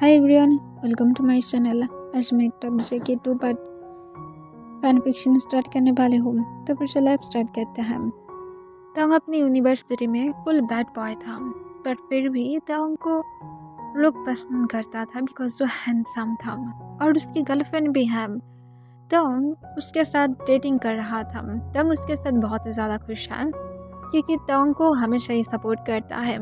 Hi everyone, welcome to my channel. आज मैं एक टॉपिक के 2 पार्ट फैन फिक्शन स्टार्ट करने वाले हूँ। तो फिर चलो अब स्टार्ट करते हैं। तोंग अपनी यूनिवर्सिटी में फुल बैड बॉय था, पर फिर भी तोंग को लोग पसंद करता था बिकॉज वो हैंडसम था और उसकी गर्लफ्रेंड भी है। तोंग उसके साथ डेटिंग कर रहा था। तोंग उसके साथ बहुत ज़्यादा खुश है क्योंकि तोंग को हमेशा ही सपोर्ट करता है।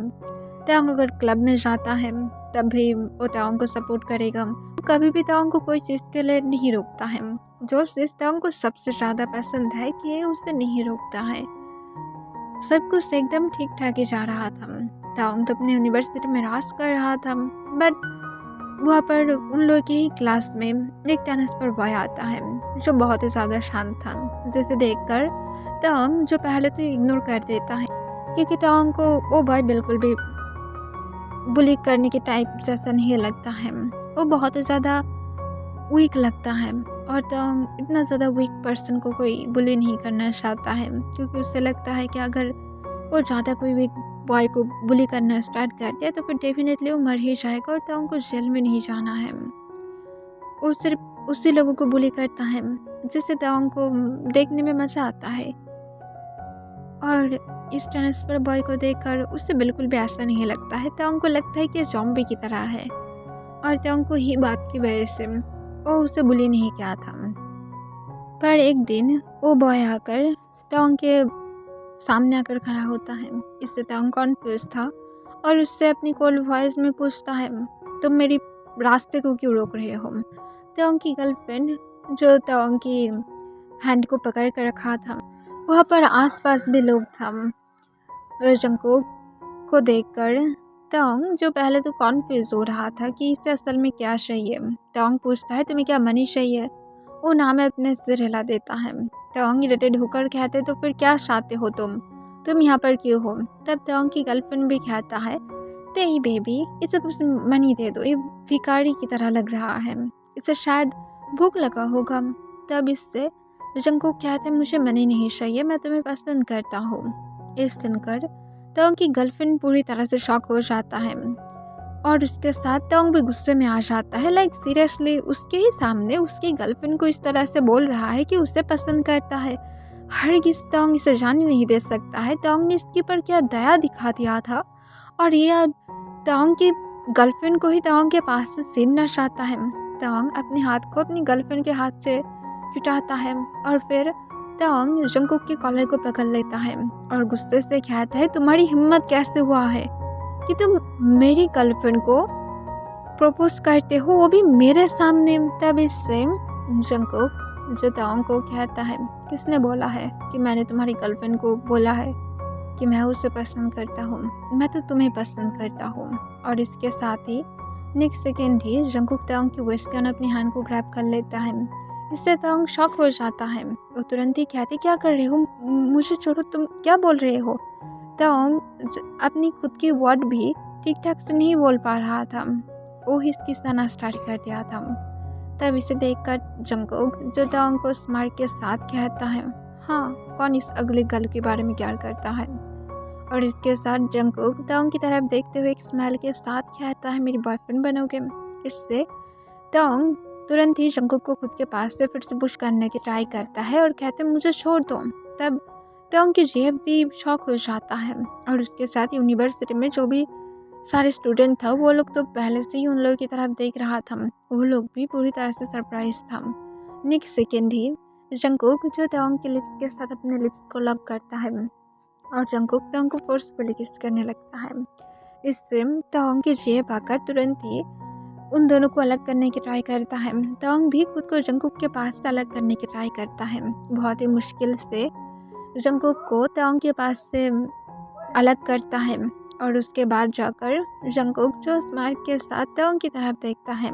तोंग अगर क्लब में जाता है तब भी वो तोंग को सपोर्ट करेगा। कभी भी तोंग को कोई चीज़ के लिए नहीं रोकता है। जो चीज़ तोंग को सबसे ज़्यादा पसंद है कि उसे नहीं रोकता है। सब कुछ एकदम ठीक ठाक ही जा रहा था। तोंग तो अपनी यूनिवर्सिटी में राज कर रहा था, बट वहाँ पर उन लोगों की ही क्लास में एक टेनिस पर बॉय आता है जो बहुत ही ज़्यादा शांत था, जिसे देखकर तोंग जो पहले तो इग्नोर कर देता है क्योंकि तोंग को वो बॉय बिल्कुल भी बुली करने के टाइप जैसा नहीं लगता है। वो बहुत ज़्यादा वीक लगता है और तोंग इतना ज़्यादा वीक पर्सन को कोई बुली नहीं करना चाहता है क्योंकि उसे लगता है कि अगर वो ज़्यादा कोई वीक बॉय को बुली करना स्टार्ट कर दिया तो फिर डेफिनेटली वो मर ही जाएगा और तोंग को जेल में नहीं जाना है। वो सिर्फ उसी लोगों को बुली करता है जिससे तोंग को देखने में मज़ा आता है, और इस ट्रांसफर बॉय को देखकर उसे बिल्कुल भी ऐसा नहीं लगता है। तोंग को लगता है कि ज़ॉम्बी की तरह है और तोंग को ही बात की वजह से वो उसे बुली नहीं किया था। पर एक दिन वो बॉय आकर तोंग के सामने आकर खड़ा होता है। इससे तोंग कॉन्फ्यूज था और उससे अपनी कोल्ड वॉइस में पूछता है, तुम मेरी रास्ते को क्यों रोक रहे हो? तोंग की गर्लफ्रेंड जो तोंग की हैंड को पकड़ कर रखा था, वहाँ पर आसपास भी लोग था। जंगकोक को देखकर तोंग जो पहले तो कॉन्फ्यूज हो रहा था कि इसे असल में क्या चाहिए। तोंग पूछता है, तुम्हें क्या मनी चाहिए? वो नाम अपने सिर हिला देता है। तोंग इरिटेट होकर कहते, तो फिर क्या चाहते हो तुम यहाँ पर क्यों हो? तब तोंग की गर्लफ्रेंड भी कहता है, तेरी बेबी, इसे कुछ मनी दे दो, ये भिखारी की तरह लग रहा है, इसे शायद भूख लगा होगा। तब इससे जंगकोक कहते, मुझे मनी नहीं चाहिए, मैं तुम्हें पसंद करता हूँ। इस सुनकर तोंग की गर्लफ्रेंड पूरी तरह से शॉक हो जाता है और उसके साथ तोंग भी गुस्से में आ जाता है। लाइक सीरियसली उसके ही सामने उसकी गर्लफ्रेंड को इस तरह से बोल रहा है कि उसे पसंद करता है। हरगिज़ तोंग इसे जाने नहीं दे सकता है। तोंग ने इसके पर क्या दया दिखा दिया था और ये अब तोंग की गर्लफ्रेंड को ही तोंग के पास से छीनना चाहता है। तोंग अपने हाथ को अपनी गर्लफ्रेंड के हाथ से छुटाता है और फिर तोंग जंगकोक के कॉलर को पकड़ लेता है और गुस्से से कहता है, तुम्हारी हिम्मत कैसे हुआ है कि तुम मेरी गर्लफ्रेंड को प्रपोज करते हो, वो भी मेरे सामने? तब इससे जंगकोक जो तोंग को कहता है, किसने बोला है कि मैंने तुम्हारी गर्लफ्रेंड को बोला है कि मैं उसे पसंद करता हूँ? मैं तो तुम्हें पसंद करता हूँ। और इसके साथ ही नेक्स्ट सेकेंड ही जंगकोक तोंग की वेस्टर्न अपनी हैंड को ग्रैब कर लेता है। इससे तोंग शॉक हो जाता है। वो तुरंत ही कहती, क्या कर रहे हो? मुझे छोड़ो, तुम क्या बोल रहे हो? तोंग अपनी खुद की वर्ड भी ठीक ठाक से नहीं बोल पा रहा था। वो हिचकिचाना स्टार्ट कर दिया था। तब इसे देखकर जंगकोक जो तोंग को स्मार्ट के साथ कहता है, हाँ, कौन इस अगली गर्ल के बारे में प्यार करता है? और इसके साथ जंगकोक तोंग की तरफ देखते हुए एक स्माइल के साथ कहता है, मेरी बॉयफ्रेंड बनोगे? इससे तोंग तुरंत ही जंगकोक को खुद के पास से फिर से पुश करने की ट्राई करता है और कहते, मुझे छोड़ दो। तब तोंग की जेब भी शॉक हो जाता है और उसके साथ यूनिवर्सिटी में जो भी सारे स्टूडेंट था वो लोग तो पहले से ही उन लोगों की तरफ देख रहा था। वो लोग भी पूरी तरह से सरप्राइज था। नेक्स्ट सेकेंड ही जंगकोक जो तोंग के लिप्स के साथ अपने लिप्स को लॉक करता है और जंगकोक तोंग को फोर्सफुली किस करने लगता है। इससे तोंग की जेब आकर तुरंत ही उन दोनों को अलग करने की ट्राई करता है। तोंग भी खुद को जंगकोक के पास से अलग करने की ट्राई करता है। बहुत ही मुश्किल से जंगकोक को तोंग के पास से अलग करता है और उसके बाद जाकर जंगकोक जो स्माइल के साथ तोंग की तरफ देखता है।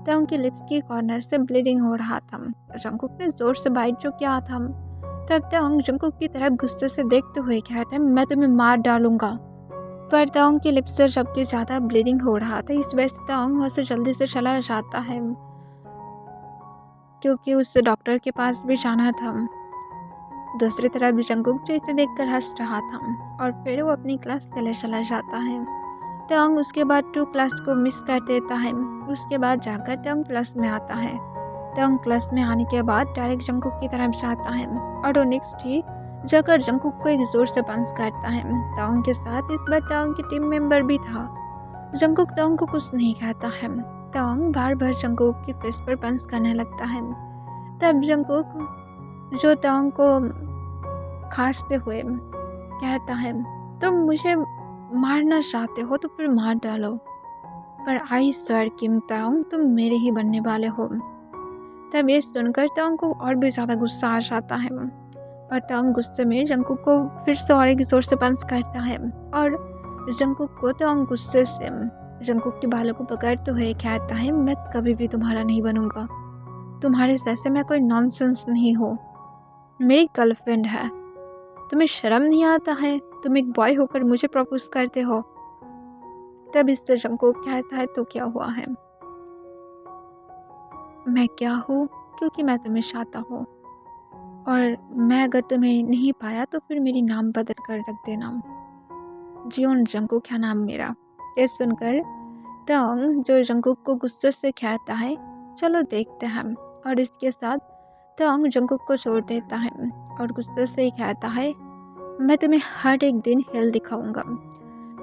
तोंग के लिप्स की कॉर्नर से ब्लीडिंग हो रहा था। जंगकोक ने जोर से बाइट जो किया था। तब तोंग जंगकोक की तरफ गुस्से से देखते हुए कहता है, मैं तुम्हें मार डालूंगा। पर तोंग के लिप्स से जबकि ज़्यादा ब्लीडिंग हो रहा था, इस वजह से तोंग वहाँ से जल्दी से चला जाता है क्योंकि उससे डॉक्टर के पास भी जाना था। दूसरी तरफ जंगकोक जो इसे देखकर हंस रहा था और फिर वो अपनी क्लास के लिए चला जाता है। तवांग उसके बाद 2 क्लास को मिस कर देता है। उसके बाद जाकर तवांग क्लास में आता है। तवांग क्लास में आने के बाद डायरेक्ट जंगकुक की तरफ जाता है और वो नेक्स्ट ही जाकर जंगकुक को एक ज़ोर से पंच करता है। तवांग के साथ इस बार तवांग की टीम मेंबर भी था। जंगकुक तवांग को कुछ नहीं कहता है। तवांग बार बार जंगकुक की फेस पर पंच करने लगता है। तब जंगकुक जो तवांग को खांसते हुए कहता है, तुम मुझे मारना चाहते हो तो फिर मार डालो, पर आई स्वेयर किम तवांग तुम मेरे ही बनने वाले हो। तब ये सुनकर तवांग को और भी ज़्यादा गुस्सा आ जाता है और तवांग गुस्से में जंगकुक को फिर से और एक जोर से पंच करता है और जंगकुक को तवांग गुस्से से जंगकुक के बालों को पकड़ते हुए कहता है, मैं कभी भी तुम्हारा नहीं बनूंगा। तुम्हारे जैसे मैं कोई नॉनसेंस नहीं हो, मेरी गर्लफ्रेंड है। तुम्हें शर्म नहीं आता है? तुम एक बॉय होकर मुझे प्रपोज करते हो। तब इससे जंगकुक कहता है, तो क्या हुआ है? मैं क्या हूँ? क्योंकि मैं तुम्हें चाहता हूँ और मैं अगर तुम्हें नहीं पाया तो फिर मेरी नाम बदल कर रख देना। जियोन जंगकुक है नाम मेरा। ये सुनकर तवांग जो जंगकुक को गुस्से से कहता है, चलो देखते हैं, और इसके साथ तवांग जंगकुक को छोड़ देता है और गुस्से से ही कहता है, मैं तुम्हें हर एक दिन हेल दिखाऊंगा।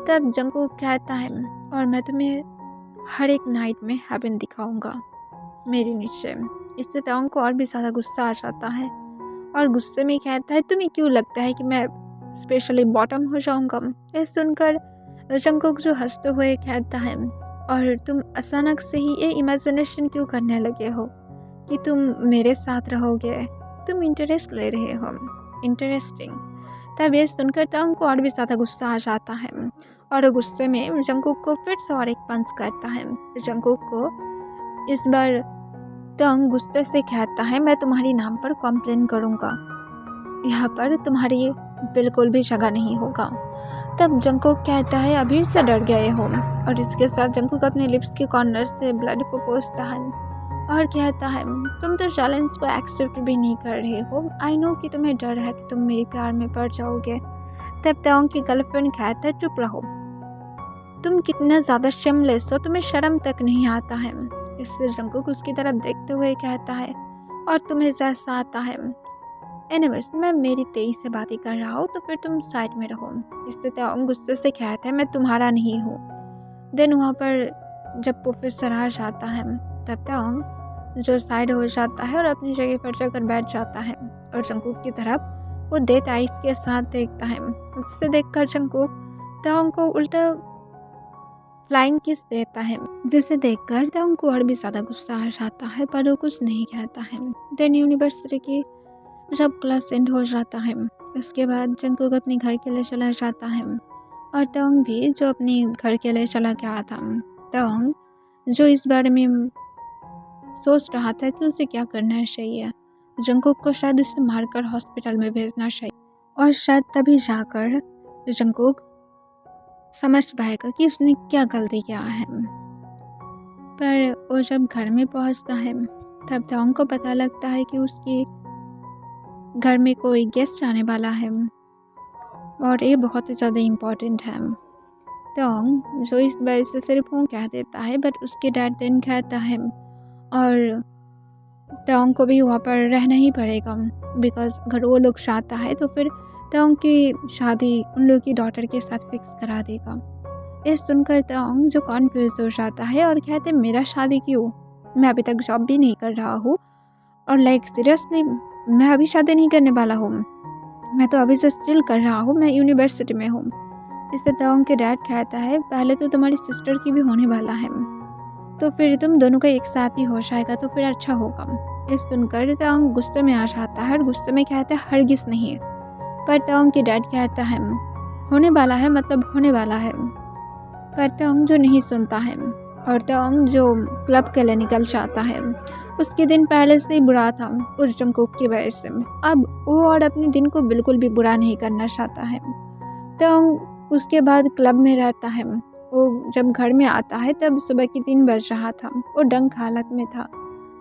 तब जंगकुक कहता है, और मैं तुम्हें हर एक नाइट में हेवन दिखाऊंगा मेरे नीचे। इससे तवांग को और भी ज़्यादा गुस्सा आ जाता है और गुस्से में कहता है, तुम्हें क्यों लगता है कि मैं स्पेशली बॉटम हो जाऊंगा? ये सुनकर जंगकुक जो हंसते हुए कहता है, और तुम अचानक से ही ये इमेजिनेशन क्यों करने लगे हो कि तुम मेरे साथ रहोगे? तुम इंटरेस्ट ले रहे हो। इंटरेस्टिंग। तब ये सुनकर तवांग को और भी ज़्यादा गुस्सा आ जाता है और गुस्से में जंगकुक को फिर से और एक पंच करता है। जंगकुक को इस बार तवांग गुस्से से कहता है, मैं तुम्हारी नाम पर कंप्लेन करूँगा, यहाँ पर तुम्हारी बिल्कुल भी जगह नहीं होगा। तब जंगकुक कहता है, अभी से डर गए हो, और इसके साथ जंगकुक अपने लिप्स के कॉर्नर से ब्लड को पोंछता है और कहता है, तुम तो चैलेंज को एक्सेप्ट भी नहीं कर रहे हो। आई नो कि तुम्हें डर है कि तुम मेरे प्यार में पड़ जाओगे। तब तवांग की गर्लफ्रेंड कहता है, चुप रहो, तुम कितना ज़्यादा शेमलेस हो, तुम्हें शर्म तक नहीं आता है। इससे जंगकुक उसकी तरफ देखते हुए कहता है, और तुम्हें जैसा आता है। एनीवेज, मैं मेरी तेई से बातें कर रहा हूँ, तो फिर तुम साइड में रहो। इससे तवांग गुस्से से कहता है, मैं तुम्हारा नहीं हूँ। देन वहाँ पर जब प्रोफेसर आ जाता है, तब तवांग जो साइड हो जाता है और अपनी जगह पर जाकर बैठ जाता है और जंगकुक की तरफ वो डेथ आइज के साथ देखता है। जिसे देखकर जंगकुक तवांग को उल्टा फ्लाइंग किस देता है, जिसे देखकर तवांग को और भी ज़्यादा गुस्सा आ जाता है, पर वो कुछ नहीं कहता है। देन यूनिवर्सिटी की जब क्लास एंड हो जाता है, उसके बाद जंगकुक अपने घर के लिए चला जाता है और तवांग भी जो अपने घर के लिए चला गया था। तवांग जो इस बारे में सोच रहा था कि उसे क्या करना चाहिए। जंगकुक को शायद उसे मारकर हॉस्पिटल में भेजना चाहिए और शायद तभी जाकर जंगकुक समझ पाएगा कि उसने क्या गलती किया है। पर वो जब घर में पहुंचता है, तब तवांग को पता लगता है कि उसके घर में कोई गेस्ट आने वाला है और ये बहुत ही ज़्यादा इम्पोर्टेंट है। तवांग जो इस बार से सिर्फ वो कह देता है, बट उसके डैड देन कहता है और तवांग को भी वहाँ पर रहना ही पड़ेगा, बिकॉज अगर वो लोग चाहता है तो फिर तवांग की शादी उन लोग की डॉटर के साथ फिक्स करा देगा। ये सुनकर तवांग जो कॉन्फ्यूज हो जाता है और कहते हैं, मेरा शादी क्यों? मैं अभी तक जॉब भी नहीं कर रहा हूँ और लाइक सीरियसली मैं अभी शादी नहीं करने वाला हूँ, मैं तो अभी से स्टिल कर रहा हूँ, मैं यूनिवर्सिटी में हूँ। इससे तवांग के डैड कहता है, पहले तो तुम्हारी सिस्टर की भी होने वाला है, तो फिर तुम दोनों का एक साथ ही हो जाएगा तो फिर अच्छा होगा। ये सुनकर तवांग गुस्से में आ जाता है और गुस्से में कहता है, हरगिज़ नहीं। पर तवांग के डैड कहता है, होने वाला है मतलब होने वाला है। पर तवांग जो नहीं सुनता है और तवांग जो क्लब के लिए निकल जाता है, उसके दिन पहले से ही बुरा था उस जंगकुक की वजह से। अब वो और अपने दिन को बिल्कुल भी बुरा नहीं करना चाहता है। तवांग उसके बाद क्लब में रहता है। वो जब घर में आता है तब सुबह के 3 बज रहा था। वो डंक हालत में था।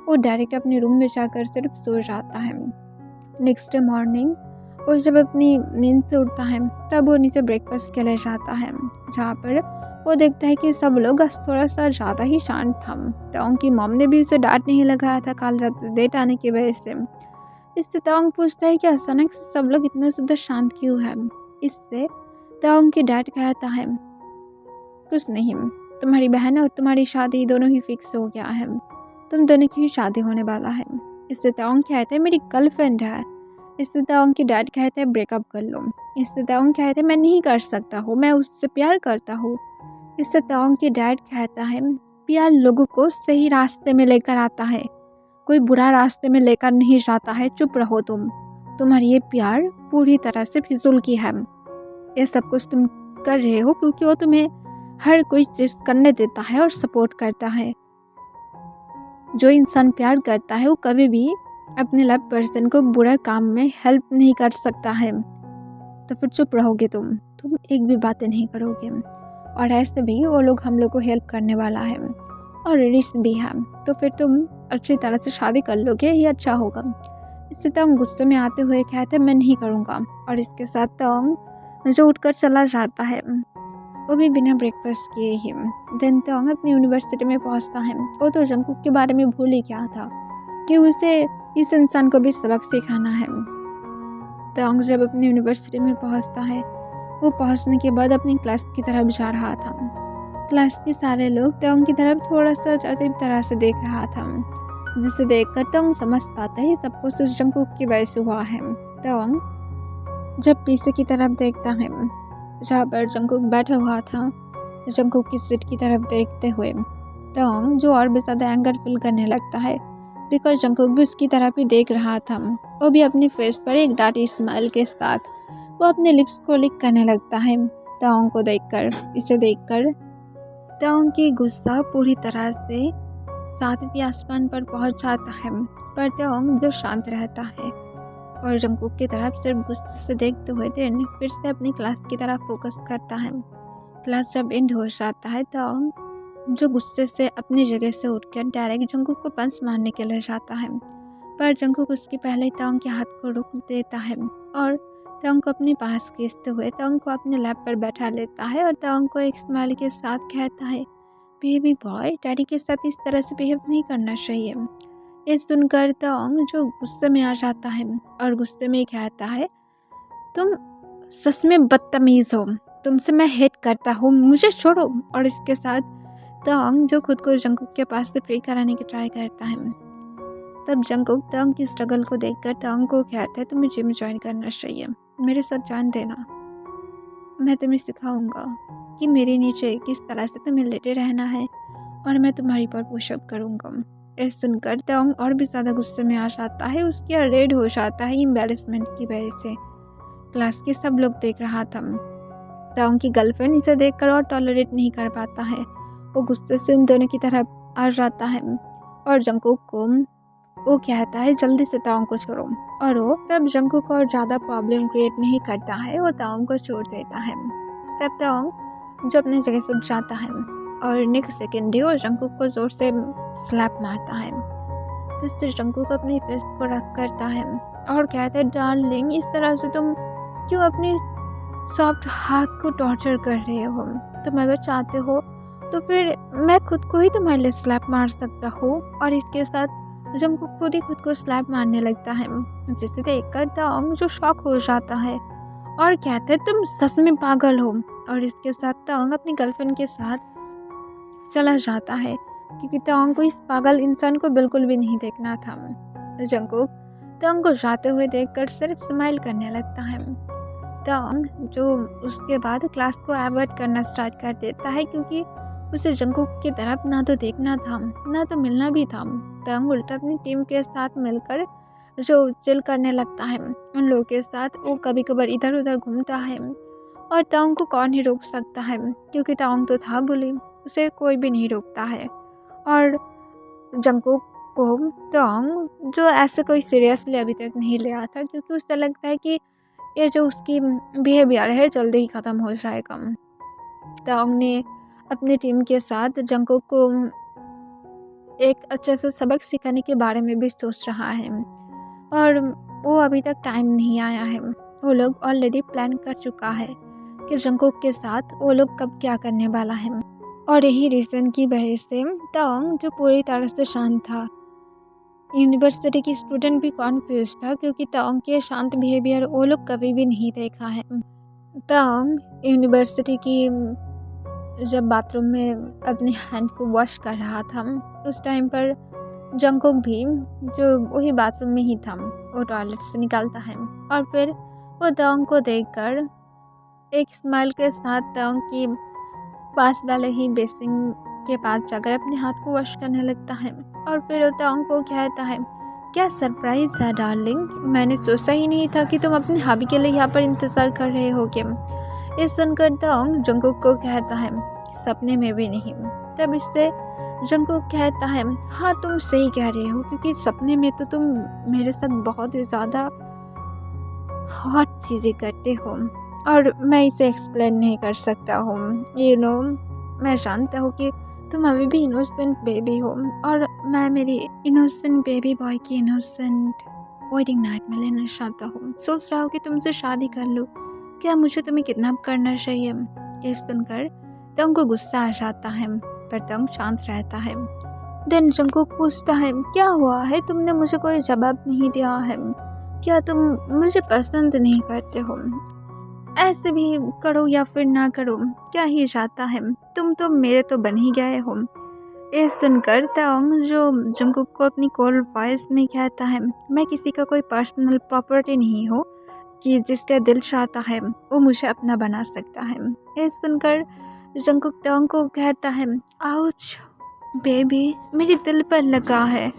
वो डायरेक्ट अपने रूम में जाकर सिर्फ सो जाता है। नेक्स्ट डे मॉर्निंग और जब अपनी नींद से उठता है तब वो नीचे ब्रेकफास्ट के लिए जाता है, जहाँ पर वो देखता है कि सब लोग आज थोड़ा सा ज़्यादा ही शांत था। तोंग की मॉम ने भी उसे डांट नहीं लगाया था काल रात लेट आने की वजह से। इससे तोंग पूछता है कि अचानक से सब लोग इतने ज़्यादा शांत क्यों है। इससे तोंग की डैड कहता है, कुछ नहीं, तुम्हारी बहन और तुम्हारी शादी दोनों ही फिक्स हो गया है, तुम दोनों की ही शादी होने वाला है। इससे तोंग कहते हैं मेरी गर्लफ्रेंड है। इससे तोंग की डैड कहते हैं ब्रेकअप कर लो। इससे तोंग कहते हैं मैं नहीं कर सकता हूँ, मैं उससे प्यार करता हूँ। इससे तोंग की डैड कहता है प्यार लोगों को सही रास्ते में लेकर आता है, कोई बुरा रास्ते में लेकर नहीं जाता है। चुप रहो तुम्हारी ये प्यार पूरी तरह से फिजूल की है। ये सब कुछ तुम कर रहे हो क्योंकि वो तुम्हें हर कोई चीज़ करने देता है और सपोर्ट करता है। जो इंसान प्यार करता है वो कभी भी अपने लव पर्सन को बुरा काम में हेल्प नहीं कर सकता है। तो फिर चुप रहोगे तुम एक भी बातें नहीं करोगे। और ऐसे भी वो लोग हम लोग को हेल्प करने वाला है और रिस्क भी है, तो फिर तुम अच्छी तरह से शादी कर लोगे, ये अच्छा होगा। इससे तोंग गुस्से में आते हुए कहते मैं नहीं करूँगा। और इसके साथ तोंग जो उठकर चला जाता है, वो भी बिना ब्रेकफास्ट किए ही। देन तोंग अपनी यूनिवर्सिटी में पहुंचता है। वो तो जंगकुक के बारे में भूल ही गया था कि उसे इस इंसान को भी सबक सिखाना है। तोंग जब अपनी यूनिवर्सिटी में पहुंचता है, वो पहुंचने के बाद अपनी क्लास की तरफ जा रहा था। क्लास के सारे लोग तोंग की तरफ थोड़ा सा अजीब तरह से देख रहा था, जिसे देखकर तोंग समझ पाता है सब कुछ उस जंगकुक की वजह से हुआ है। तोंग जब पीछे की तरफ देखता है जहाँ पर जंगकुक बैठा हुआ था, जंगकुक की सीट की तरफ देखते हुए तोंग जो और भी ज़्यादा एंगर फील करने लगता है, बिकॉज जंगकुक भी उसकी तरफ ही देख रहा था। वो भी अपनी फेस पर एक डार्टी स्माइल के साथ वो अपने लिप्स को लिक करने लगता है तोंग को देखकर। इसे देखकर तोंग की गुस्सा पूरी तरह से 7वीं आसमान पर पहुंच जाता है, पर तोंग जो शांत रहता है और जंगकुक की तरफ सिर्फ गुस्से से देखते हुए देन फिर से अपनी क्लास की तरफ फोकस करता है। क्लास जब एंड हो जाता है तोंग जो गुस्से से अपनी जगह से उठकर डायरेक्ट जंगकुक को पंच मारने के लिए जाता है, पर जंगकुक उसके पहले तोंग के हाथ को रोक देता है और तोंग को अपने पास खींचते हुए तोंग को अपने लैप पर बैठा लेता है और तोंग को एक स्माइल के साथ कहता है बेबी बॉय, डैडी के साथ इस तरह से बिहेव नहीं करना चाहिए। ये सुनकर तोंग जो गुस्से में आ जाता है और गुस्से में कहता है तुम सच में बदतमीज़ हो, तुमसे मैं हेट करता हूँ, मुझे छोड़ो। और इसके साथ तोंग जो खुद को जंगकुक के पास से फ्री कराने की ट्राई करता है। तब जंगकुक तोंग की स्ट्रगल को देखकर तोंग को कहता है तुम्हें जिम ज्वाइन करना चाहिए, मेरे साथ जान देना, मैं तुम्हें सिखाऊंगा कि मेरे नीचे किस तरह से तुम्हें लेटे रहना है और मैं तुम्हारी पर पुशअप करूँगा। ये सुनकर तोंग और भी ज़्यादा गुस्से में आ जाता है, उसकी रेड हो जाता है एम्बैरेसमेंट की वजह से। क्लास के सब लोग देख रहा था। तोंग की गर्लफ्रेंड इसे देखकर और टॉलरेट नहीं कर पाता है, वो गुस्से से उन दोनों की तरफ आ जाता है और जंगकुक को वो कहता है जल्दी से तोंग को छोड़ो। और वो तब जंगकुक को और ज़्यादा प्रॉब्लम क्रिएट नहीं करता है, वो तोंग को छोड़ देता है। तब तोंग जो अपनी जगह से उठ जाता है और नेक्स्ट सेकेंड ही वो जंगकुक को ज़ोर से स्लैप मारता है, जिससे जंगकुक अपनी फिस्ट को रख करता है और कहता है डार्लिंग, इस तरह से तुम क्यों अपनी सॉफ्ट हाथ को टॉर्चर कर रहे हो? तुम अगर चाहते हो तो फिर मैं खुद को ही तुम्हारे लिए स्लैप मार सकता हूँ। और इसके साथ जंगकुक खुद ही खुद को स्लैप मारने लगता है, जिसे देखकर तोंग जो शॉक हो जाता है और कहता है तुम सच में पागल हो। और इसके साथ तोंग अपनी गर्लफ्रेंड के साथ चला जाता है, क्योंकि तोंग को इस पागल इंसान को बिल्कुल भी नहीं देखना था। जंगकुक तोंग को जाते हुए देखकर सिर्फ स्माइल करने लगता है। तोंग जो उसके बाद क्लास को अवॉइड करना स्टार्ट कर देता है, क्योंकि उसे जंगकुक की तरफ ना तो देखना था ना तो मिलना भी था। तोंग उल्टा अपनी टीम के साथ मिलकर जो चिल करने लगता है उन लोगों के साथ। वो कभी कभार इधर उधर घूमता है और तोंग को कौन ही रोक सकता है, क्योंकि तोंग तो था बुली, उसे कोई भी नहीं रोकता है। और जंगकुक को तोंग जो ऐसे कोई सीरियसली अभी तक नहीं लिया था, क्योंकि उसे लगता है कि ये जो उसकी बिहेवियर है जल्दी ही ख़त्म हो जाएगा। तोंग ने अपनी टीम के साथ जंगकुक को एक अच्छे से सबक सिखाने के बारे में भी सोच रहा है और वो अभी तक टाइम नहीं आया है। वो लोग ऑलरेडी प्लान कर चुका है कि जंगकुक के साथ वो लोग कब क्या करने वाला है। और यही रीज़न की वजह से तवांग जो पूरी तरह से शांत था, यूनिवर्सिटी की स्टूडेंट भी कॉन्फ्यूज था क्योंकि तवांग के शांत बिहेवियर वो लोग कभी भी नहीं देखा है। तवांग यूनिवर्सिटी की जब बाथरूम में अपने हैंड को वॉश कर रहा था, उस टाइम पर जंगकुक भी जो वही बाथरूम में ही था, वो टॉयलेट से निकलता है और फिर वो तवांग को देखकर एक स्माइल के साथ तवांग की पास वाले ही बेसिन के पास जाकर अपने हाथ को वॉश करने लगता है और फिर वो तवांग को कहता है, क्या सरप्राइज है डार्लिंग, मैंने सोचा ही नहीं था कि तुम अपने हॉबी के लिए यहाँ पर इंतज़ार कर रहे हो। क्या ये सुनकर तवांग जंगकुक को कहता है, सपने में भी नहीं। तब इससे जंगकुक कहता है, हाँ तुम सही कह रहे हो, क्योंकि सपने में तो तुम मेरे साथ बहुत ही ज़्यादा हॉट चीज़ें करते हो और मैं इसे एक्सप्लेन नहीं कर सकता हूँ। मैं जानता हूँ कि तुम अभी भी इनोसेंट बेबी हो और मैं मेरी इनोसेंट बेबी बॉय की इनोसेंट वेडिंग नाइट में लेना चाहता हूँ। सोच रहा हूँ कि तुमसे शादी कर लूँ, क्या मुझे तुम्हें किडनैप करना चाहिए। ये सुनकर तवांग को गुस्सा आ जाता है, पर तवांग शांत रहता है। देन जंगकुक पूछता है, क्या हुआ है, तुमने मुझे कोई जवाब नहीं दिया है, क्या तुम मुझे पसंद नहीं करते हो। ऐसे भी करो या फिर ना करो, क्या ही जाता है, तुम तो मेरे तो बन ही गए हो। ये सुनकर तवांग जो जंगकुक को अपनी कोल्ड वॉइस में कहता है, मैं किसी का कोई पर्सनल प्रॉपर्टी नहीं हूँ कि जिसका दिल चाहता है वो मुझे अपना बना सकता है। ये सुनकर जंगकुक तवांग को कहता है, आउच बेबी, मेरे दिल पर लगा है,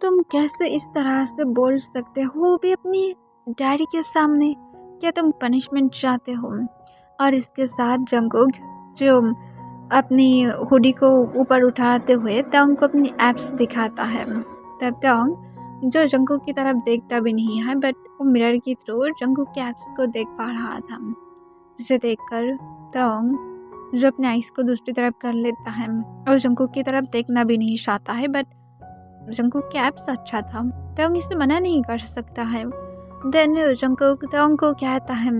तुम कैसे इस तरह से बोल सकते हो, वो भी अपनी डैडी के सामने, क्या तुम पनिशमेंट चाहते हो। और इसके साथ जंगकुक जो अपनी हुडी को ऊपर उठाते हुए तवांग को अपनी एप्स दिखाता है। तब तवांग जो जंगकुक की तरफ देखता भी नहीं है, बट वो मिरर की थ्रू जंगकुक के एप्स को देख पा रहा था, जिसे देखकर तवांग जो अपने आइस को दूसरी तरफ कर लेता है और जंगकुक की तरफ देखना भी नहीं चाहता है, बट जंगकुक के एप्स अच्छा था, तवांग इसे मना नहीं कर सकता है। देन जंगकुक तवांग को कहता है,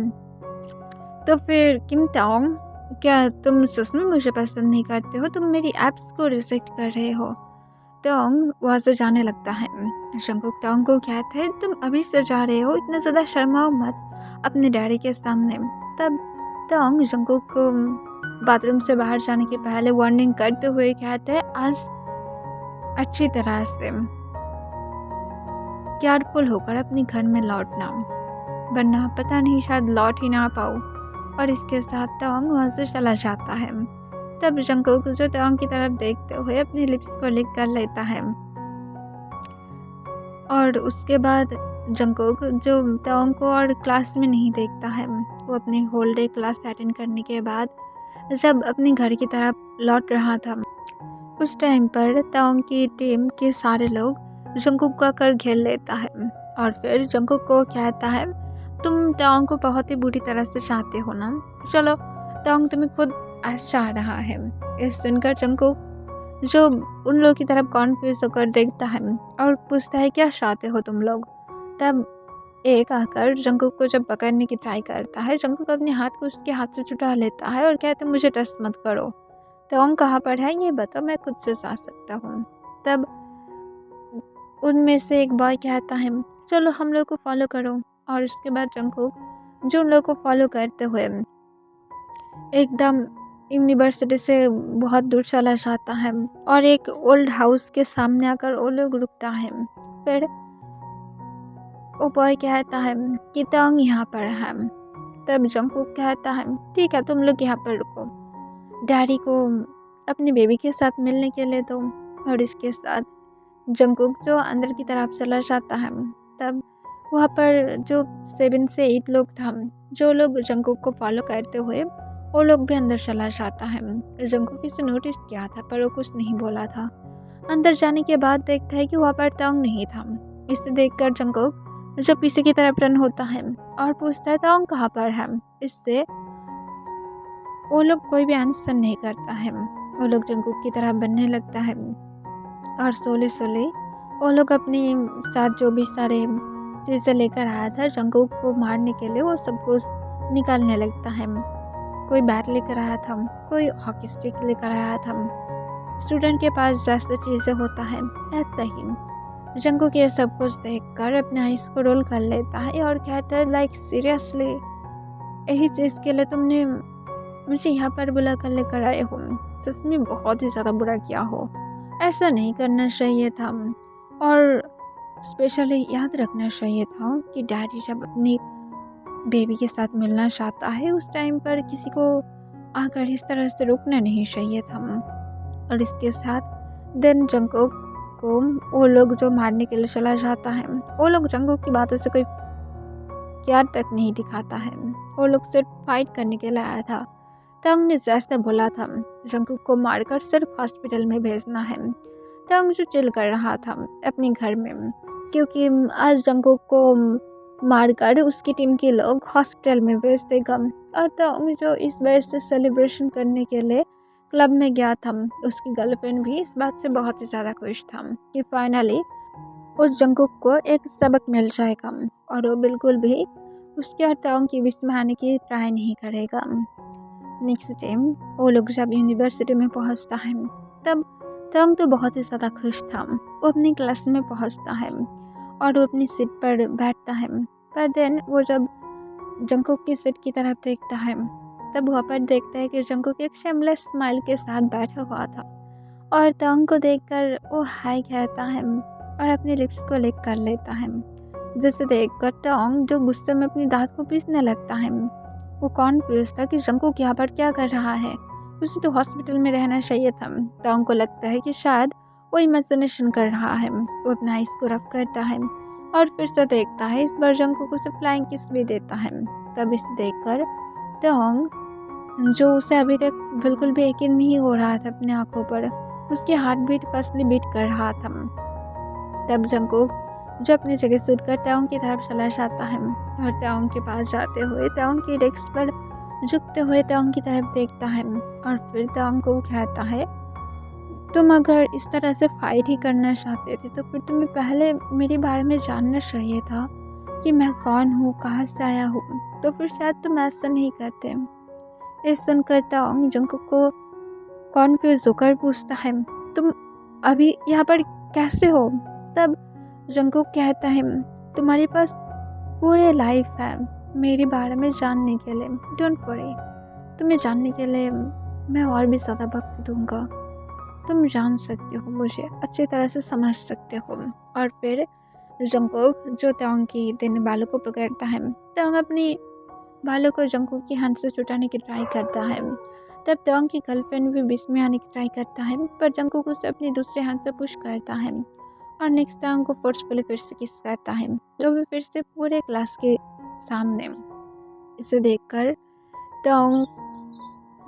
तो फिर किम तवांग, क्या तुम सच में मुझे पसंद नहीं करते हो, तुम मेरी एप्स को रिजेक्ट कर रहे हो। तवांग वहाँ से जाने लगता है। जंगकुक तवांग को कहता है, तुम अभी से जा रहे हो, इतना ज़्यादा शर्माओ मत अपने डैडी के सामने। तब तवांग जंगकुक को बाथरूम से बाहर जाने के पहले वार्निंग करते हुए कहते हैं, आज अच्छी तरह से केयरफुल होकर अपने घर में लौटना, वरना पता नहीं शायद लौट ही ना पाओ। और इसके साथ तवांग वहाँ से चला जाता है। तब जंगकुक जो तवांग की तरफ देखते हुए अपने लिप्स को लिक कर लेता है और उसके बाद जंगकुक जो तवांग को और क्लास में नहीं देखता है, वो अपनी होल डे क्लास अटेंड करने के बाद जब अपने घर की तरफ लौट रहा था, उस टाइम पर तवांग की टीम के सारे लोग जंगकुक का घर घेर लेता है और फिर जंगकुक को कहता है, तुम तवांग को बहुत ही बुरी तरह से चाहते हो ना, चलो तवांग तुम्हें खुद चाह रहा है। इस सुनकर जंगकुक जो उन लोगों की तरफ कॉन्फ्यूज होकर देखता है और पूछता है, क्या चाहते हो तुम लोग। तब एक आकर जंगकुक को जब पकड़ने की ट्राई करता है, जंगकुक अपने हाथ को उसके हाथ से छुटा लेता है और कहता है, मुझे टच मत करो, तवांग कहाँ पर है ये बताओ, मैं खुद से जा सकता हूँ। तब उनमें से एक बॉय कहता है, चलो हम लोग को फॉलो करो। और उसके बाद जंगकुक जो उन लोग को फॉलो करते हुए एकदम यूनिवर्सिटी से बहुत दूर चला जाता है और एक ओल्ड हाउस के सामने आकर वो लोग रुकता है। फिर वो बॉय कहता है कि तवांग यहाँ पर है। तब जंगकुक कहता है, ठीक है तुम लोग यहाँ पर रुको, डैडी को अपने बेबी के साथ मिलने के लिए दो। और इसके साथ जंगकुक जो अंदर की तरफ चला जाता है। तब वहाँ पर जो 7 से 8 लोग था, जो लोग जंगकुक को फॉलो करते हुए, वो लोग भी अंदर चला जाता है। जंगकुक इसे नोटिस किया था पर वो कुछ नहीं बोला था। अंदर जाने के बाद देखता है कि वहाँ पर तवांग नहीं था। इसे देखकर जंगकुक जो पीछे की तरफ रन होता है और पूछता है, तवांग कहाँ पर है। इससे वो लोग कोई भी आंसर नहीं करता है। वो लोग जंगकुक की तरफ बनने लगता है और सोले सोले वो लोग अपने साथ जो भी सारे चीज़ें लेकर आया था जंगकुक को मारने के लिए, वो सब कुछ निकालने लगता है। कोई बैट लेकर आया था, कोई हॉकी स्टिक लेकर आया था। स्टूडेंट के पास जैसे चीज़ें होता है ऐसा ही जंगकुक ये सब कुछ देखकर अपने आइस को रोल कर लेता है और कहता है लाइक सीरियसली, यही चीज़ के लिए तुमने मुझे यहाँ पर बुला कर लेकर आए हो? सच में बहुत ही ज़्यादा बुरा किया हो, ऐसा नहीं करना चाहिए था। और स्पेशली याद रखना चाहिए था कि डैडी जब अपनी बेबी के साथ मिलना चाहता है उस टाइम पर किसी को आकर इस तरह से रोकना नहीं चाहिए था। और इसके साथ देन जंगकुक को वो लोग जो मारने के लिए चला जाता है, वो लोग जंगकुक की बातों से कोई प्यार तक नहीं दिखाता है, वो लोग सिर्फ फाइट करने के लिए आया था। तंग ने जैसे बोला था जंगकुक को मारकर सिर्फ हॉस्पिटल में भेजना है। तंग जो चिल कर रहा था अपने घर में, क्योंकि आज जंगकुक को मारकर उसकी टीम के लोग हॉस्पिटल में भेज देगा। और तंग जो इस वजह से सेलिब्रेशन करने के लिए क्लब में गया था, उसकी गर्लफ्रेंड भी इस बात से बहुत ही ज़्यादा खुश था कि फाइनली उस जंगकुक को एक सबक मिल जाएगा और वो बिल्कुल भी उसके और तंग के बीच में आने की ट्राई नहीं करेगा। नेक्स्ट टाइम वो लोग जब यूनिवर्सिटी में पहुंचता है तब तंग तो बहुत ही ज़्यादा खुश था। वो अपनी क्लास में पहुंचता है और वो अपनी सीट पर बैठता है, पर देन वो जब जंगकुक की सीट की तरफ देखता है तब वहाँ पर देखता है कि जंगकुक एक शेमलेस स्माइल के साथ बैठा हुआ था और तंग को देखकर वो हाय कहता है और अपने लिप्स को लिक कर लेता है, जिसे देखकर तंग जो गुस्से में अपनी दांत को पीसने लगता है। वो कॉन्फ्यूज था कि जंगकुक यहाँ पर क्या कर रहा है, उसे तो हॉस्पिटल में रहना चाहिए था। तंग को लगता है कि शायद वो इमेजिनेशन कर रहा है। वो अपना आइस को रफ करता है और फिर से देखता है, इस बार जंगकुक उसे फ्लाइंग किस भी देता है। तब इसे देखकर तंग, जो उसे अभी तक बिल्कुल भी यकीन नहीं हो रहा था अपनी आंखों पर, उसकी हार्ट बीट फसली बीट कर रहा था। तब जंगकुक जो अपनी जगह से उठकर तंग की तरफ चला जाता है और तंग के पास जाते हुए तंग की डेस्क पर झुकते हुए तंग की तरफ देखता है और फिर तंग को कहता है, तुम अगर इस तरह से फाइट ही करना चाहते थे तो फिर तुम्हें पहले मेरे बारे में जानना चाहिए था कि मैं कौन हूँ, कहाँ से आया हूँ, तो फिर शायद तुम ऐसा नहीं करते। ये सुनकर तंग जंगकुक को कॉन्फ्यूज होकर पूछता है, तुम अभी यहाँ पर कैसे हो? तब जंगकुक कहता है, तुम्हारे पास पूरे लाइफ है मेरे बारे में जानने के लिए, डोंट वरी, तुम्हें जानने के लिए मैं और भी ज़्यादा वक्त दूंगा, तुम जान सकते हो, मुझे अच्छी तरह से समझ सकते हो। और फिर जंगकुक जो तंग की दिन बालों को पकड़ता है, तंग अपनी बालों को जंगकुक की हाथ से छुटाने की ट्राई करता है। तब तंग की गर्लफ्रेंड भी बीच में आने की ट्राई करता है, पर जंगकुक उसे अपने दूसरे हाथ से पुश करता है और नेक्स्ट तंग को फोर्सफुली फिर से किस करता है, जो भी फिर से पूरे क्लास के सामने। इसे देखकर तंग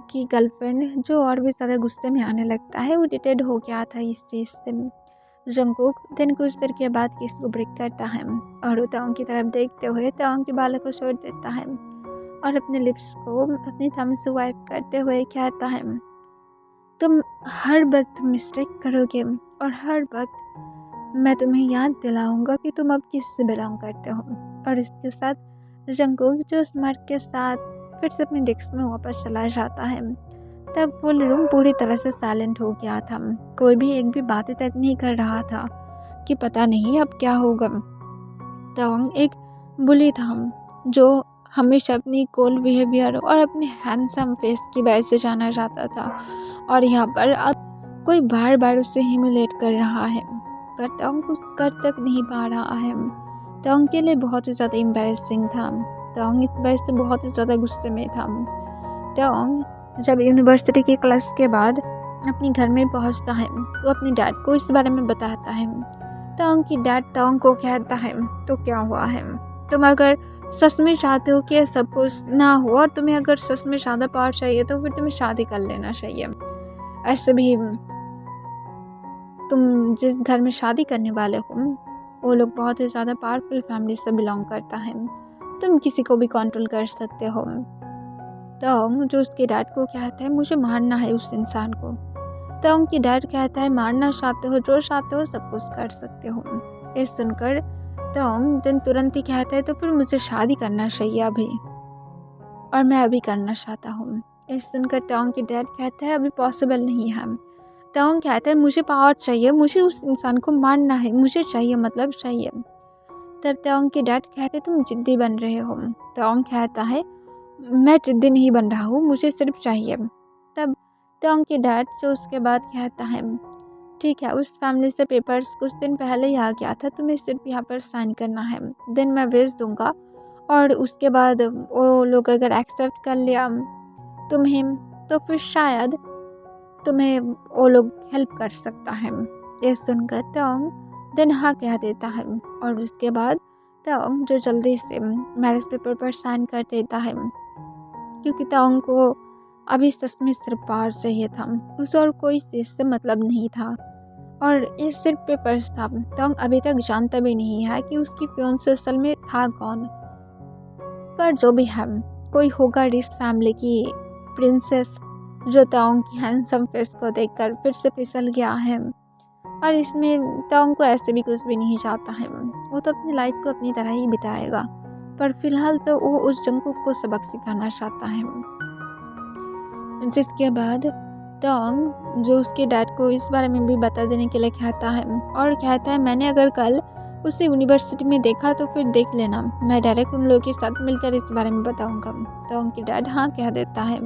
की गर्लफ्रेंड जो और भी ज़्यादा गुस्से में आने लगता है, वो इरिटेट हो गया था इस चीज़ से। जंगकुक दिन कुछ देर के बाद किस को ब्रेक करता है और वो तंग की तरफ देखते हुए तंग के बालों को छोड़ देता है और अपने लिप्स को अपनी थंब से वाइप करते हुए कहता है, तुम हर वक्त मिस्टेक करोगे और हर वक्त मैं तुम्हें याद दिलाऊंगा कि तुम अब किससे बिलोंग करते हो। और इसके साथ जंगकुक जो स्मार्ट के साथ फिर से अपने डेस्क में वापस चला जाता है। तब फुल रूम पूरी तरह से साइलेंट हो गया था, कोई भी एक भी बातें तक नहीं कर रहा था कि पता नहीं अब क्या होगा। तंग एक बुली था जो हमेशा अपनी कोल्ड बिहेवियर और अपने हैंडसम फेस की वजह से जाना जाता था, और यहाँ पर अब कोई बार बार उसे ह्यूमिलेट कर रहा है, पर तंग कुछ कर तक नहीं पा रहा है। तंग के लिए बहुत ही ज़्यादा एम्बैरेसिंग था। तंग इस वजह से बहुत ही ज़्यादा गुस्से में था। तंग जब यूनिवर्सिटी की क्लास के बाद अपने घर में पहुंचता है तो अपने डैड को इस बारे में बताता है। तंग की डैड तंग को कहता है, तो क्या हुआ है, तुम अगर सच में चाहते हो कि सब कुछ ना हो और तुम्हें अगर सच में ज़्यादा पावर चाहिए तो फिर तुम्हें शादी कर लेना चाहिए। ऐसे भी तुम जिस घर में शादी करने वाले हो वो लोग बहुत ही ज़्यादा पावरफुल फैमिली से बिलोंग करता है, तुम किसी को भी कंट्रोल कर सकते हो। तंग जो उसके डैड को कहता है, मुझे मारना है उस इंसान को। तंग की डैड कहता है, मारना चाहते हो, जो चाहते हो सब कुछ कर सकते हो। ये सुनकर तोंग देन तुरंत ही कहता है तो फिर मुझे शादी करना चाहिए अभी, और मैं अभी करना चाहता हूँ। ये सुनकर तोंग के डैड कहता है अभी पॉसिबल नहीं है। तोंग कहता है मुझे पावर चाहिए, मुझे उस इंसान को मारना है, मुझे चाहिए मतलब चाहिए। तब तोंग के डैड कहते तुम जिद्दी बन रहे हो। तोंग कहता है मैं जिद्दी नहीं बन रहा हूँ, मुझे सिर्फ चाहिए। तब तोंग के डैड जो उसके बाद कहता है ठीक है, उस फैमिली से पेपर्स कुछ दिन पहले ही आ गया था, तुम्हें सिर्फ यहाँ पर साइन करना है, देन मैं भेज दूँगा, और उसके बाद वो लोग अगर एक्सेप्ट कर लिया तुम्हें तो फिर शायद तुम्हें वो लोग हेल्प कर सकता है। ये सुनकर तोंग देन हाँ कह देता है, और उसके बाद तोंग जो जल्दी से मैरिज पेपर पर साइन कर देता है, क्योंकि तोंग को अभी सच में सिर्फ पावर चाहिए था, उसे और कोई चीज़ से मतलब नहीं था, और ये सिर्फ पेपर्स था। तोंग अभी तक जानता भी नहीं है कि उसकी फियांसे असल में था कौन, पर जो भी है कोई होगा रिच फैमिली की प्रिंसेस जो तोंग की हैंडसम फेस को देखकर फिर से फिसल गया है, और इसमें तोंग को ऐसे भी कुछ भी नहीं चाहता है, वो तो अपनी लाइफ को अपनी तरह ही बिताएगा, पर फिलहाल तो वो उस जंगकुक को सबक सिखाना चाहता है। जिसके बाद तोंग जो उसके डैड को इस बारे में भी बता देने के लिए कहता है, और कहता है मैंने अगर कल उसे यूनिवर्सिटी में देखा तो फिर देख लेना, मैं डायरेक्ट उन लोगों के साथ मिलकर इस बारे में बताऊंगा। तोंग की डैड हाँ कह देता है।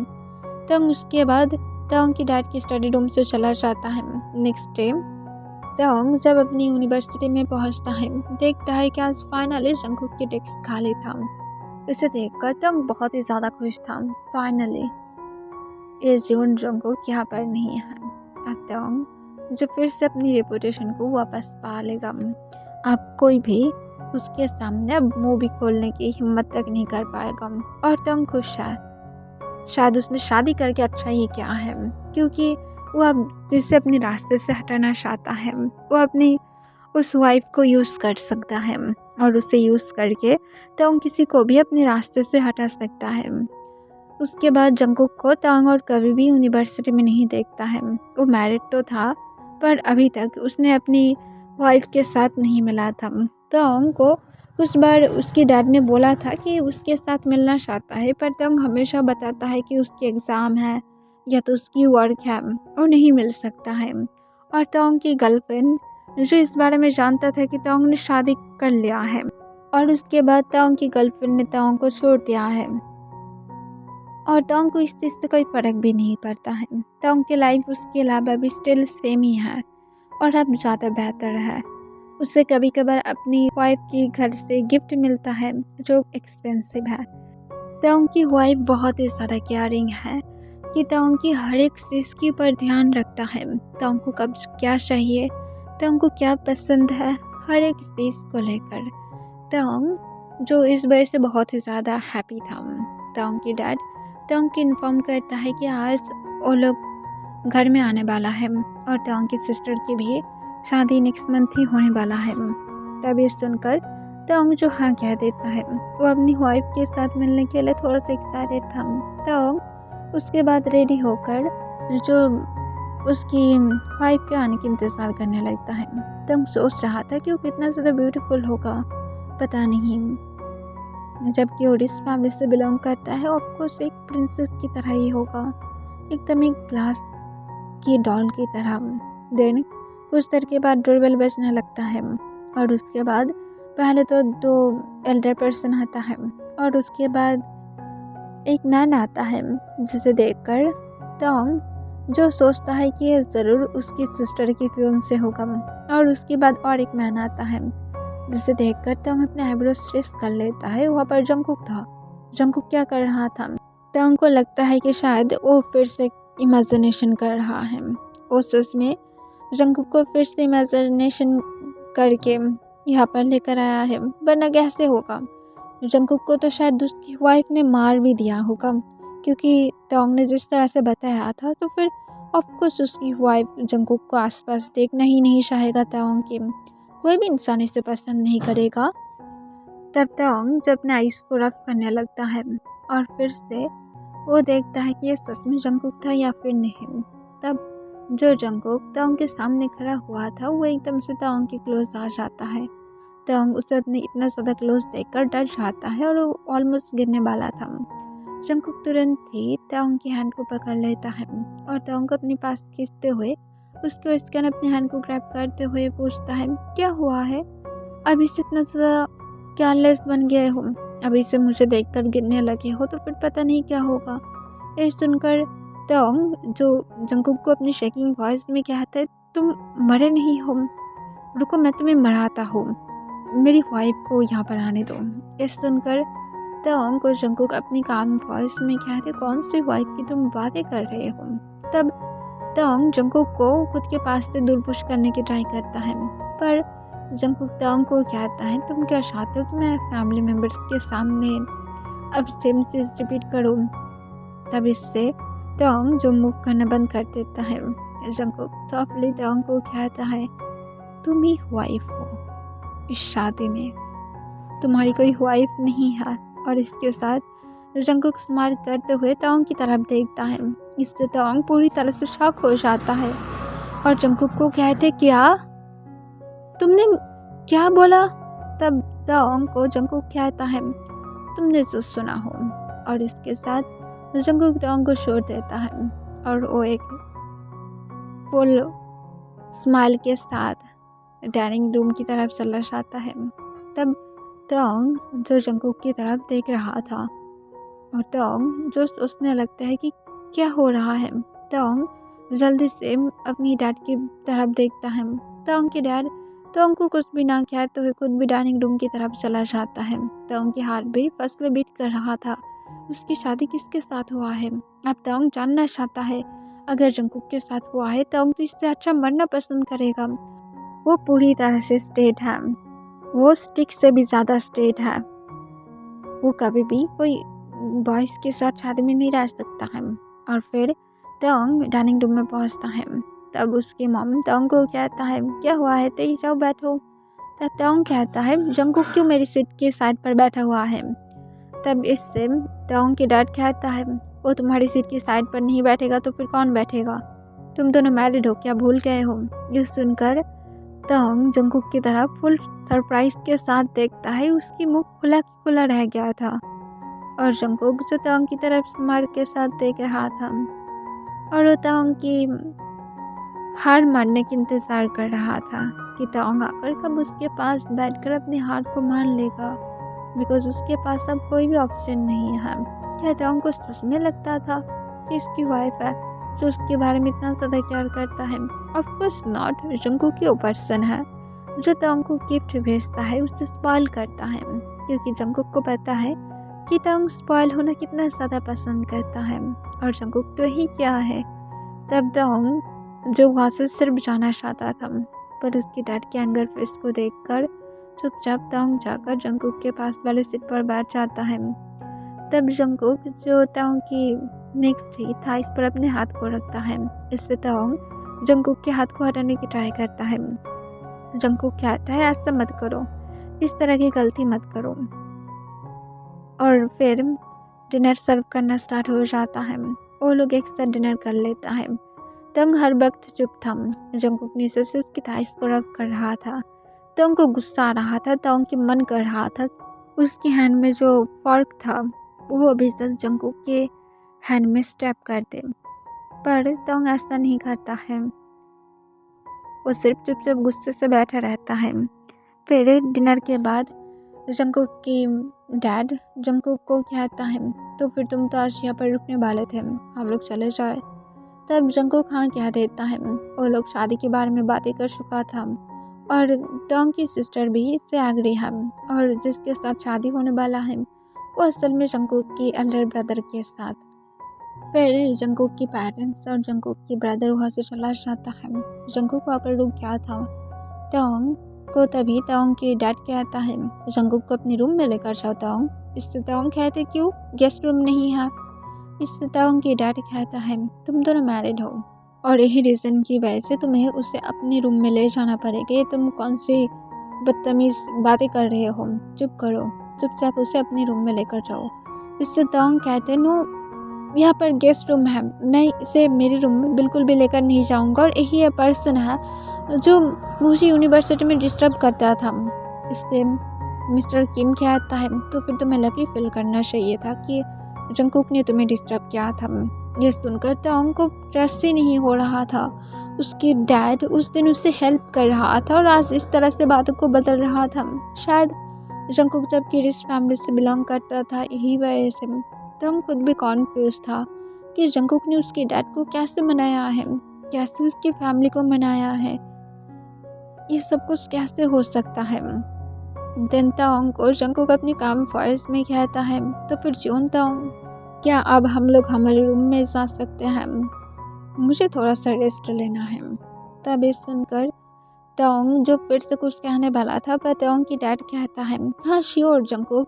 तोंग उसके बाद तोंग की डैड की स्टडी रूम से चला जाता है। नेक्स्ट डे तोंग जब अपनी यूनिवर्सिटी में पहुंचता है, देखता है कि आज फाइनली जंगकुक की डेस्क खाली था। इसे देखकर तोंग बहुत ही ज़्यादा खुश था, फाइनली ये जीवन जंगकुक यहाँ पर नहीं है। अब तोंग जो फिर से अपनी रेपुटेशन को वापस पा लेगा। अब कोई भी उसके सामने अब मुंह भी खोलने की हिम्मत तक नहीं कर पाएगा, और तोंग खुश है। शायद उसने शादी करके अच्छा ही क्या है, क्योंकि वो अब जिसे अपने रास्ते से हटाना चाहता है वो अपनी उस वाइफ को यूज़ कर सकता है, और उसे यूज़ करके तोंग किसी को भी अपने रास्ते से हटा सकता है। उसके बाद जंगकुक को तोंग और कभी भी यूनिवर्सिटी में नहीं देखता है। वो मैरिड तो था, पर अभी तक उसने अपनी वाइफ के साथ नहीं मिला था। तोंग को उस बार उसके डैड ने बोला था कि उसके साथ मिलना चाहता है, पर तोंग हमेशा बताता है कि उसकी एग्ज़ाम है या तो उसकी वर्क है, वो नहीं मिल सकता है। और तोंग की गर्लफ्रेंड जो इस बारे में जानता था कि तोंग ने शादी कर लिया है, और उसके बाद तोंग की गर्लफ्रेंड ने तोंग को छोड़ दिया है, और तोंग को इस चीज़ से कोई फ़र्क भी नहीं पड़ता है। तोंग की लाइफ उसके अलावा भी स्टिल सेम ही है, और अब ज़्यादा बेहतर है। उसे कभी कभार अपनी वाइफ के घर से गिफ्ट मिलता है जो एक्सपेंसिव है। तोंग की वाइफ बहुत ही ज़्यादा केयरिंग है कि तोंग की हर एक चीज़ के ऊपर ध्यान रखता है। तोंग को कब क्या चाहिए, तोंग को क्या पसंद है, हर एक चीज़ को लेकर तोंग जो इस वजह से बहुत ही ज़्यादा हैप्पी था। तोंग की डैड तोंग को इन्फॉर्म करता है कि आज वो लोग घर में आने वाला है, और तोंग की सिस्टर की भी शादी नेक्स्ट मंथ ही होने वाला है। तभी सुनकर तोंग जो हाँ कह देता है, वो अपनी वाइफ के साथ मिलने के लिए थोड़ा सा एक्साइटेड था। तोंग उसके बाद रेडी होकर जो उसकी वाइफ के आने का इंतज़ार करने लगता है। तोंग सोच रहा था कि वो कितना ज़्यादा ब्यूटीफुल होगा, पता नहीं, जबकि वो रिच फैमिली से बिलोंग करता है, ऑफकोर्स एक प्रिंसेस की तरह ही होगा, एकदम एक ग्लास की डॉल की तरह। देन कुछ देर के बाद डोरबेल बजने लगता है, और उसके बाद पहले तो 2 एल्डर पर्सन आता है, और उसके बाद एक मैन आता है, जिसे देखकर तोंग जो सोचता है कि ये ज़रूर उसकी सिस्टर की फियांसे होगा, और उसके बाद और एक मैन आता है, जिसे देखकर तोंग अपने आईब्रोज स्ट्रेस कर लेता है। वहाँ पर जंगकुक था। जंगकुक क्या कर रहा था? तोंग को लगता है कि शायद वो फिर से इमेजिनेशन कर रहा है। वो सच में जंगकुक को फिर से इमेजिनेशन करके यहाँ पर लेकर आया है, वरना कैसे होगा? जंगकुक को तो शायद उसकी वाइफ ने मार भी दिया होगा, क्योंकि तोंग ने जिस तरह से बताया था, तो फिर ऑफकोर्स उसकी वाइफ जंगकुक को आसपास देखना ही नहीं चाहेगा। तोंग की कोई भी इंसान इसे पसंद नहीं करेगा। तब तोंग जो अपने आइस को रफ करने लगता है, और फिर से वो देखता है कि ये सच में जंगकुक था या फिर नहीं। तब जो जंगकुक तोंग के सामने खड़ा हुआ था, वो एकदम से तोंग के क्लोज आ जाता है। तंग उसे अपने इतना ज़्यादा क्लोज देखकर डर जाता है और वो ऑलमोस्ट गिरने वाला था। जंगकुक तुरंत ही तंग की हैंड को पकड़ लेता है और तंग को अपने पास खींचते हुए उसके स्कैन अपने हैंड को ग्रैब करते हुए पूछता है, क्या हुआ है? अभी से इतना ज़्यादा केयरलेस बन गए हो, अभी से मुझे देखकर गिरने लगे हो तो फिर पता नहीं क्या होगा। ये सुनकर तंग जो जंगकुक को अपनी शेकिंग वॉइस में कहता है, तुम मरे नहीं हो, रुको मैं तुम्हें मराता हूँ, मेरी वाइफ को यहाँ पर आने दो। ये सुनकर तंग को जंगकुक अपनी काम वॉइस में कहते, कौन सी वाइफ की तुम बातें कर रहे हो? तब तंग जंगकुक को खुद के पास से दूर पुश करने की ट्राई करता है, पर जंगकुक तंग को कहता है, तुम क्या चाहते हो कि मैं फैमिली मेम्बर्स के सामने अब सेम चीज़ रिपीट करूँ? तब इससे तंग जो मूव करना बंद कर देता है। जंगकुक सॉफ्टली तंग को कहता है, तुम ही वाइफ हो इस शादी में, तुम्हारी कोई वाइफ नहीं है। और इसके साथ जंगकुक स्माइल करते हुए तंग की तरफ देखता है। इससे तंग पूरी तरह से शॉक हो जाता है और जंगकुक को कहते, क्या तुमने क्या बोला? तब तंग को जंगकुक कहता है, तुमने जो सुना हो। और इसके साथ जंगकुक तंग को छोड़ देता है और वो एक फुल स्माइल के साथ डाइनिंग रूम की तरफ चला जाता है। तब तंग जो जंगकुक की तरफ देख रहा था और तंग जो सोचने लगता है कि क्या हो रहा है। तंग जल्दी से अपनी डैड की तरफ देखता है। तंग के डैड तंग को कुछ भी ना कहते हुए खुद भी डाइनिंग रूम की तरफ चला जाता है। तंग की हार्ट बीट फसले बीट कर रहा था। उसकी शादी किसके साथ हुआ है? अब तंग जानना चाहता है। अगर जंगकुक के साथ हुआ है तंग तो इससे अच्छा मरना पसंद करेगा। वो पूरी तरह से स्ट्रेट है, वो स्टिक से भी ज़्यादा स्ट्रेट है। वो कभी भी कोई बॉयज़ के साथ शादी में नहीं रह सकता है। और फिर तंग डाइनिंग रूम में पहुंचता है। तब उसकी मॉम तंग को कहता है, क्या हुआ है तेरी, जाओ बैठो। तब तंग कहता है, जंगकुक क्यों मेरी सीट के साइड पर बैठा हुआ है? तब इससे तंग के डैड कहता है, वो तुम्हारी सीट की साइड पर नहीं बैठेगा तो फिर कौन बैठेगा? तुम दोनों मैरिड हो क्या, भूल गए हो? ये सुनकर तंग जंगकुक की तरफ फुल सरप्राइज के साथ देखता है। उसकी मुंह खुला खुला रह गया था और जंगकुक जो तंग की तरफ स्माइल के साथ देख रहा था और वो तंग की हार मारने की इंतज़ार कर रहा था कि तंग आकर कब उसके पास बैठकर अपने हार को मान लेगा, बिकॉज उसके पास अब कोई भी ऑप्शन नहीं है। क्या तंग को सच में लगता था कि इसकी वाइफ है जो उसके बारे में इतना ज़्यादा केयर करता है? Of course not. जंगकुक की वो पर्सन है जो तंग को गिफ्ट भेजता है, उसे स्पॉइल करता है, क्योंकि जंगकुक को पता है कि तंग स्पॉइल होना कितना ज़्यादा पसंद करता है। और जंगकुक तो ही क्या है। तब तंग जो वहाँ से सिर्फ जाना चाहता था, पर उसकी डैड के एंगर फेस को देखकर चुपचाप तंग जाकर जंगकुक के पास वाले सीट पर बैठ जाता है। तब जंगकुक जो तंग की नेक्स्ट ही थाइस पर अपने हाथ को रखता है। इससे तंग जंगकुक के हाथ को हटाने की ट्राई करता है। जंगकुक कहता है, ऐसा मत करो, इस तरह की गलती मत करो। और फिर डिनर सर्व करना स्टार्ट हो जाता है। वो लोग एक साथ डिनर कर लेता है। तंग हर वक्त चुप था। जंगकुक नीचे से उसकी थाइस को रब कर रहा था। तंग को गुस्सा आ रहा था। तंग की मन कर रहा था उसकी हैंड में जो फॉर्क था वो अभी तक जंगकुक के हैंड में स्टेप कर दे, पर तंग ऐसा नहीं करता है। वो सिर्फ चुपचाप गुस्से से बैठा रहता है। फिर डिनर के बाद जंगकुक की डैड जंगकुक को कहता है, तो फिर तुम तो आज यहाँ पर रुकने वाले थे, हम लोग चले जाए। तब जंगकुक हाँ कह देता है। वो लोग शादी के बारे में बातें कर चुका था और तंग की सिस्टर भी इससे एग्री है, और जिसके साथ शादी होने वाला है वो असल में जंगकुक की एल्डर ब्रदर के साथ। फिर जंगकुक की पेरेंट्स और जंगकुक की ब्रदर वहाँ से चला जाता है। जंगकुक वहाँ पर रुक गया था। तंग को तभी तंग की डैड कहता है, जंगकुक को अपने रूम में लेकर जाओ तंग। इससे तंग कहते, क्यों, गेस्ट रूम नहीं है? इससे तंग की डैड कहता है, तुम दोनों मैरिड हो और यही रीज़न की वजह से तुम्हें उसे अपने रूम में ले जाना पड़ेगा। ये तुम कौन सी बदतमीज़ बातें कर रहे हो, चुप करो, चुपचाप उसे अपने रूम में लेकर जाओ। इससे तंग कहते, नो, यहाँ पर गेस्ट रूम है, मैं इसे मेरे रूम में बिल्कुल भी लेकर नहीं जाऊँगा, और यही पर्सन है जो मुझे यूनिवर्सिटी में डिस्टर्ब करता था। इससे मिस्टर किम कहता है तो फिर तुम्हें लकी फील करना चाहिए था कि जंगकुक ने तुम्हें डिस्टर्ब किया था। ये सुनकर तोंग को ट्रस्ट ही नहीं हो रहा था। उसके डैड उस दिन उससे हेल्प कर रहा था और आज इस तरह से बातों को बदल रहा था। शायद जंगकुक जब की रिच फैमिली से बिलोंग करता था, यही वजह से तोंग खुद भी कॉन्फ्यूज था कि जंगकुक ने उसके डैड को कैसे मनाया है, कैसे उसकी फैमिली को मनाया है, ये सब कुछ कैसे हो सकता है। देन तोंग को जंगकुक अपनी काम वॉइस में कहता है तो फिर जून तोंग, क्या अब हम लोग हमारे रूम में जा सकते हैं, मुझे थोड़ा सा रेस्ट लेना है। तब ये सुनकर तोंग जो फिर से कुछ कहने वाला था पर तोंग की डैड कहता है हाँ श्योर जंगकुक,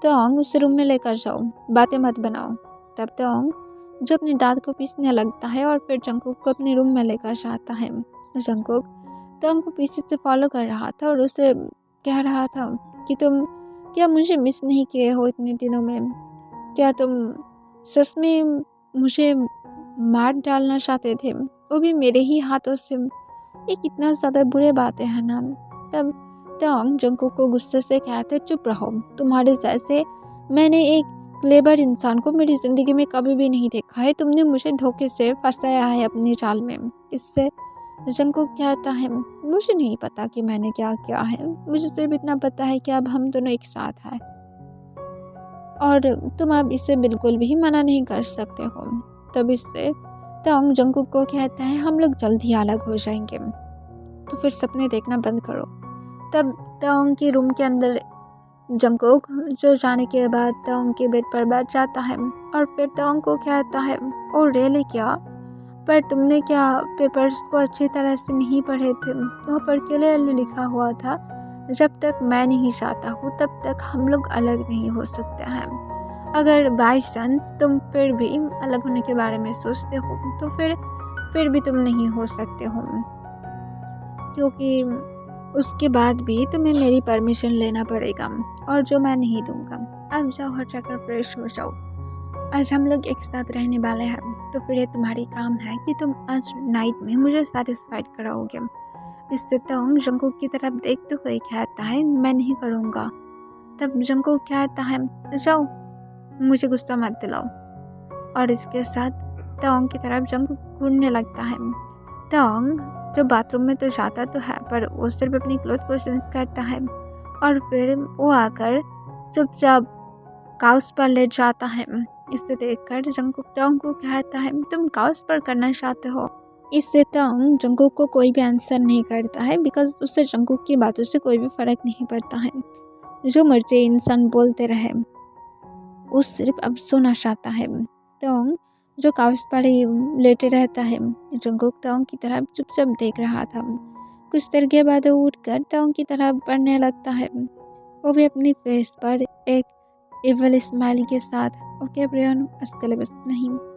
तोंग उसे रूम में लेकर जाओ, बातें मत बनाओ। तब तोंग जो अपनी दांत को पीसने लगता है और फिर जंगकुक को अपने रूम में लेकर जाता है। जंगकुक तोंग को पीछे से फॉलो कर रहा था और उसे कह रहा था कि तुम क्या मुझे मिस नहीं किए हो इतने दिनों में, क्या तुम सच में मुझे मार डालना चाहते थे, वो भी मेरे ही हाथों से, ये कितना ज़्यादा बुरे बातें हैं ना। तब तोंग जंगकुक को गुस्से से कहते चुप रहो, तुम्हारे जैसे मैंने एक क्लेवर इंसान को मेरी ज़िंदगी में कभी भी नहीं देखा है, तुमने मुझे धोखे से फंसाया है अपनी जाल में। इससे जंगकुक कहता है मुझे नहीं पता कि मैंने क्या किया है, मुझे सिर्फ इतना पता है कि अब हम दोनों एक साथ हैं और तुम अब इसे बिल्कुल भी मना नहीं कर सकते हो। तब इससे तोंग जंगकुक को कहता है हम लोग जल्द ही अलग हो जाएंगे, तो फिर सपने देखना बंद करो। तब तोंग के रूम के अंदर जंगकुक जो जाने के बाद तोंग के बेड पर बैठ जाता है और फिर तोंग को कहता है ओ रियली क्या, पर तुमने क्या पेपर्स को अच्छी तरह से नहीं पढ़े थे, वहाँ पर क्लियरली लिखा हुआ था जब तक मैं नहीं चाहता हूँ तब तक हम लोग अलग नहीं हो सकते हैं। अगर बाई चांस तुम फिर भी अलग होने के बारे में सोचते हो तो फिर भी तुम नहीं हो सकते हो, क्योंकि उसके बाद भी तुम्हें मेरी परमिशन लेना पड़ेगा और जो मैं नहीं दूंगा। अब जाओ और जाकर फ्रेश हो जाओ, आज हम लोग एक साथ रहने वाले हैं, तो फिर ये तुम्हारी काम है कि तुम आज नाइट में मुझे सेटिस्फाइड कराओगे। इससे तोंग जंगकुक की तरफ देखते हुए कहता है मैं नहीं करूँगा। तब जंगकुक कहता है जाओ मुझे गुस्सा मत दिलाओ, और इसके साथ तोंग की तरफ जंगकुक घूरने लगता है। तोंग जो बाथरूम में तो जाता तो है पर वो सिर्फ अपनी क्लोथ को चेंज करता है और फिर वो आकर चुपचाप काउच पर लेट जाता है। इसे देखकर जंगकुक तोंग को कहता है तुम काउच पर करना चाहते हो। इससे तोंग जंगकुक को कोई भी आंसर नहीं करता है बिकॉज उससे जंगकुक की बातों से कोई भी फर्क नहीं पड़ता है। जो मर्जी इंसान बोलते रहे, वो सिर्फ अब सोना चाहता है। तोंग जो काउच पर ही लेटे रहता है, जंगकुक तोंग की तरफ चुपचाप देख रहा था। कुछ देर के बाद वो उठकर तोंग की तरफ बढ़ने लगता है, वो भी अपनी फेस पर एक इवल स्माइल के साथ। ओके एवरीवन, अस्सलाम वालेकुम।